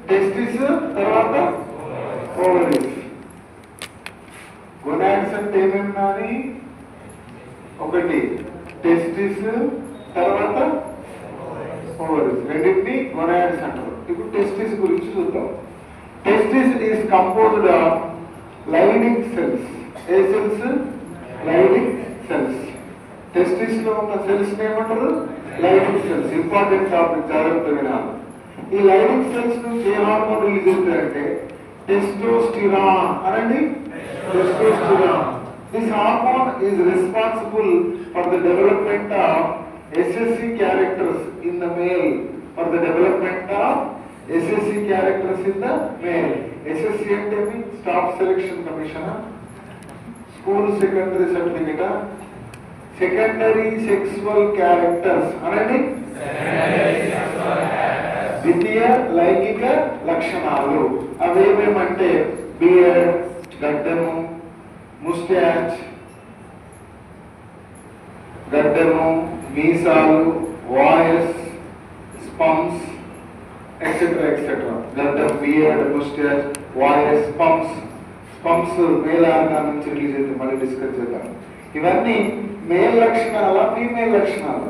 Testis తర్వాత ovaries. Gonads అంటే ఏమేమి? ఒకటి టెస్టిస్ తర్వాత ఓవరీస్, రెండింటిని గొనాడ్స్ అంటారు. ఇప్పుడు టెస్టిస్ గురించి చూద్దాం. Testis is composed of lining cells. A cells? Lining cells. Testis లో ఉన్న సెల్స్ ఏమంటారు? Lining cells. ఇంపార్టెంట్ టాపిక్, జాగ్రత్త వినాలి. ఈ లైనింగ్ సెల్స్ నుంచి ఏ హార్మోన్ రిలీజ్ అవుతాయంటే టెస్టోస్టిరాన్ అనండి. Testosterone. This hormone is responsible for the development of SSC characters in the male. For the development of SSC characters in the male. SSC అంటే staff selection commission, school secondary certificate, secondary sexual characters అనండి. ద్వితీయ లైంగిక లక్షణాలు అవేమేమంటే beard, గడ్డము, moustache, గడ్డము, మీసాలు, voice, స్పంప్స్ etcetera etcetera. గడ్డం, beard, moustache, voice, స్పంప్స్. స్పంప్స్ మేల్ ఆర్గాన్ నుంచి రిలీజ్ అయితే మళ్ళీ డిస్కస్ చేద్దాం. ఇవన్నీ మేల్ లక్షణాల, ఫీమేల్ లక్షణాలు.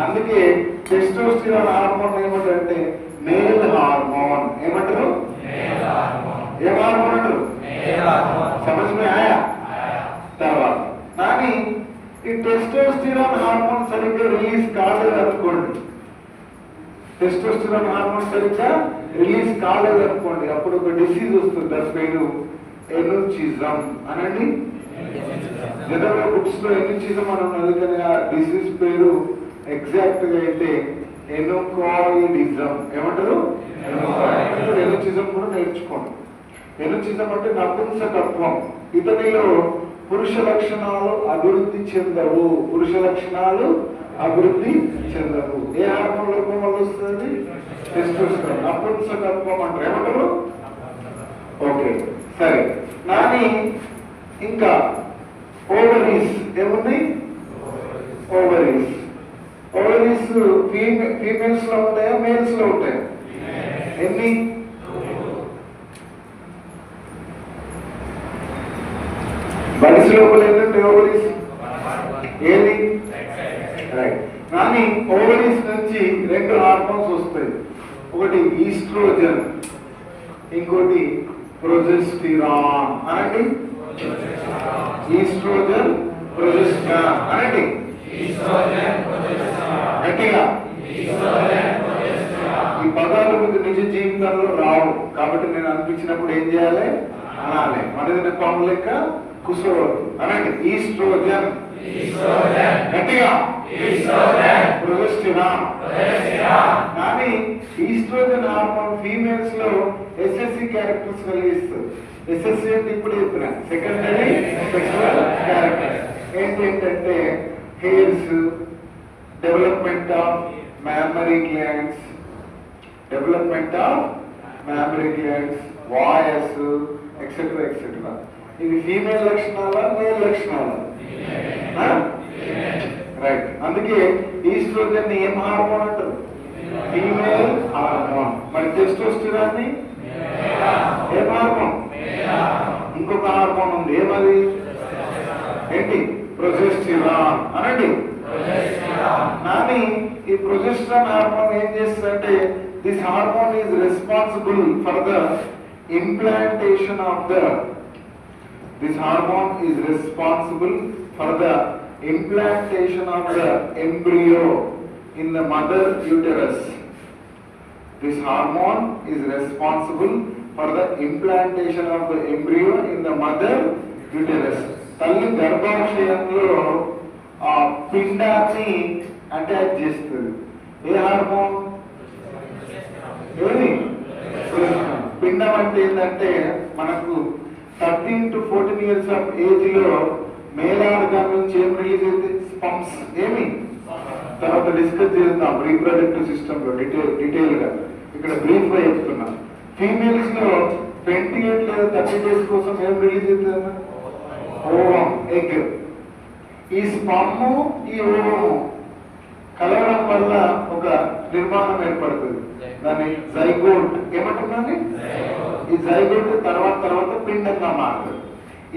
అందుకే టెస్టోస్టిరాన్ హార్మోన్ ఏమంటారంటే మేల్ హార్మోన్. ఏమంటారు? ఏం హార్మోన్ అంటారు? సమझ में आया? తర్వాత కానీ ఈ టెస్టోస్టిరాన్ హార్మోన్ సరిగ్గా రిలీజ్ కాలేదు అనుకోండి, టెస్టోస్టిరాన్ హార్మోన్ సరిగ్గా రిలీజ్ కాలేదు అనుకోండి, అప్పుడు ఒక డిసీజ్ వస్తుంది. దాని పేరు ఎనుచిజం అనండి. జనరల్ బుక్స్ లో ఎనుచిజం అని ఉన్నది, కానీ ఆ డిసీజ్ పేరు ఎగ్జాక్ట్ గా అయితే ఎనుకాయిడిజం. ఏమంటారు? ఎనుచిజం కూడా నేర్చుకోండి. ఎనుచిజం అంటే నపుంసకత్వం. ఇతనిలో పురుష లక్షణాలు అభివృద్ధి చెందవు. పురుష లక్షణాలు అభివృద్ధి చెందవు. ఏ హార్మోన్ లోపం వల్ల వస్తుంది? టెస్టోస్టెరాన్. నపుంసకత్వం అంటారు. ఏమంటారు? ఓకే, సరే. నాని ఇంకా ఓవరీస్ ఏముంది? ఓవరీస్. ఓవరీస్ ఫీమేల్స్ లో ఉంటాయా, మేల్స్ లో ఉంటాయా? ఎన్ని? బలిసి లోపల ఏంటంటే ఓవరీస్ ఏది? రైట్. కానీ ఓవరీస్ నుంచి రెండు హార్మోన్స్ వస్తాయి. ఒకటి ఈస్ట్రోజన్, ఇంకోటి ప్రొజెస్టిరాన్ అనండి. ఈస్ట్రోజన్, ప్రొజెస్టిరాన్ అనండి. గట్టిగా. ఈ పదాలు మీకు నిజ జీవితంలో రావు కాబట్టి నేను అనిపించినప్పుడు ఏం చేయాలి? అనాలి. మనది పాము లెక్క కుసోవద్దు అనండి. ఈస్ట్రోజన్, గట్టిగా. ప్రొజెస్టిరాన్. కానీ ఈస్ట్రోజన్ హార్మోన్ ఫీమేల్స్ లో SSC క్యారెక్టర్స్ కలిగిస్తుంది. SSC అంటే ఇప్పుడు చెప్పిన సెకండరీ సెక్సువల్ క్యారెక్టర్స్. ఏంటంటే hairs, development of mammary glands, development of mammary glands, voice, etc. etc. ఇవి ఫీమేల్ లక్షణాలా, మేల్ లక్షణాలా? రైట్. అందుకే ఈస్ట్రోజన్ ఏం హార్మోన్ అంటారు? Female hormone. మరి టెస్టోస్టెరాన్ ని ఏం హార్మోన్? ఇంకొక హార్మోన్ ఉంది. ఏమది? ఏంటి? ప్రొజెస్టెరాన్ అనండి. కానీ ఈ ప్రొజెస్టెరాన్ హార్మోన్ ఏం చేస్తుందంటే this hormone is responsible for the implantation of the this hormone is responsible for the implantation of the embryo in the mother uterus. This hormone is responsible for the implantation of the embryo in the mother uterus. తల్లి గర్భాశయంలో ఆ పిండాన్ని attach చేస్తుంది. ఏ hormone? ఏది? పిండం అంటే ఏంటంటే మనకు 13 to 14 years of age లో male organ నుంచి ఏం రిలీజ్ అయితే స్పంప్స్. ఏమి? తర్వాత డిస్కస్ చేద్దాం రీప్రొడక్టివ్ సిస్టమ్ లో డీటెయిల్ గా. ఇక్కడ బ్రీఫ్ గా చెప్తున్నా. ఫీమేల్స్ లో 28 లేదా 30 days కోసం ఏం రిలీజ్ అవుతుంది? Ovum, egg. ఈ స్పమ్ ఈ ఓవము కలవడం వల్ల ఒక ఒక నిర్మాణం ఏర్పడుతుంది. దాన్ని జైగోట్ ఏమంటున్నాను. ఈ జైగోట్ తర్వాత పిండంగా మారుతుంది.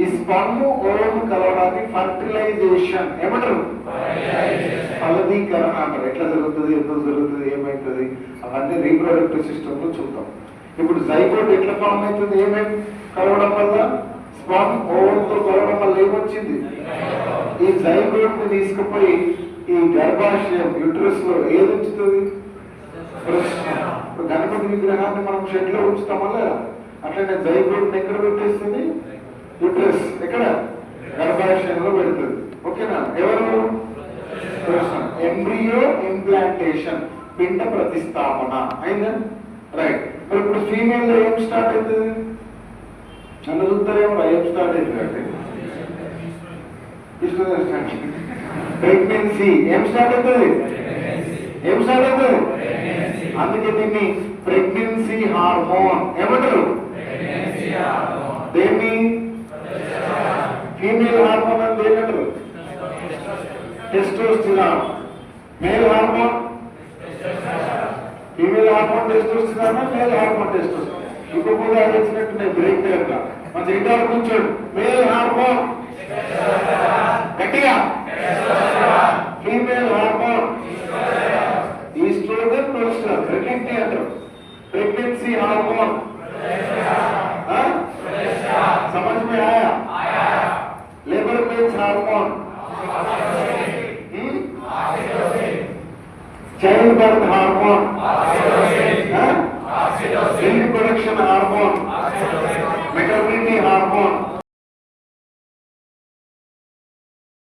ఈ స్పర్మ్ ఓవమ్ కలవడాన్ని ఫర్టిలైజేషన్ ఏమంటారు, ఫలదీకరణ అంటారు. ఎట్లా జరుగుతుంది, ఎందుకు జరుగుతుంది, ఏమవుతుంది, అవన్నీ రీప్రొడక్టివ్ సిస్టమ్ లో చూద్దాం. ఇప్పుడు జైగోట్ ఎట్లా ఫామ్ అవుతుంది, ఏమేమి కలవడం వల్ల, స్పర్మ్ ఓవమ్ తో కలవడం వల్ల ఏమొచ్చింది, ఈ జైగోట్ ని తీసుకుపోయి ఈ గర్భాశయం యూట్రస్ లో ఏది ఉంచుతుంది, ఇప్పుడు గణపతి విగ్రహాన్ని మనం షెడ్ లో ఉంచుతామా లేదా, అట్లనే జైగోట్ ఎక్కడ పెట్టేస్తుంది, యూట్రస్ ఎక్కడ, గర్భాశయంలో పెడుతుంది. ఓకేనా. ఎవరు, ఎంబ్రియో ఇంప్లాంటేషన్, పిండ ప్రతిస్థాపన అయిందా, రైట్. మరి ఇప్పుడు ఫీమేల్ లో ఏం స్టార్ట్ అవుతుంది, నన్ను చూస్తారేమో ఏం స్టార్ట్ అవుతుంది, ప్రెగ్నెన్సీ ఏం స్టార్ట్ అవుతుంది, ఏం స్టార్ట్ అవుతుంది. అందుకే దీన్ని ప్రెగ్నెన్సీ హార్మోన్ ఏమంటారు, దేన్ని ఫీమేల్ హార్మోన్ అని దేనంటారు, testosterone. Male hormone female hormone testosterone, male hormone testosterone. ఇంకొక ఆలోచించినట్టు బ్రేక్ దగ్గర మన ఇంటర్ కూర్చోడు. మేల్ హార్మోన్ గట్టిగా, ఫీమేల్ హార్మోన్ ఈస్ట్రోజన్ ప్రొజెస్టెరాన్, రెండింటిని అంటారు. प्रेगनेंसी हार्मोन समझ में आया? Labour pains hormone, child birth hormone, milk production hormone, maternity hormone,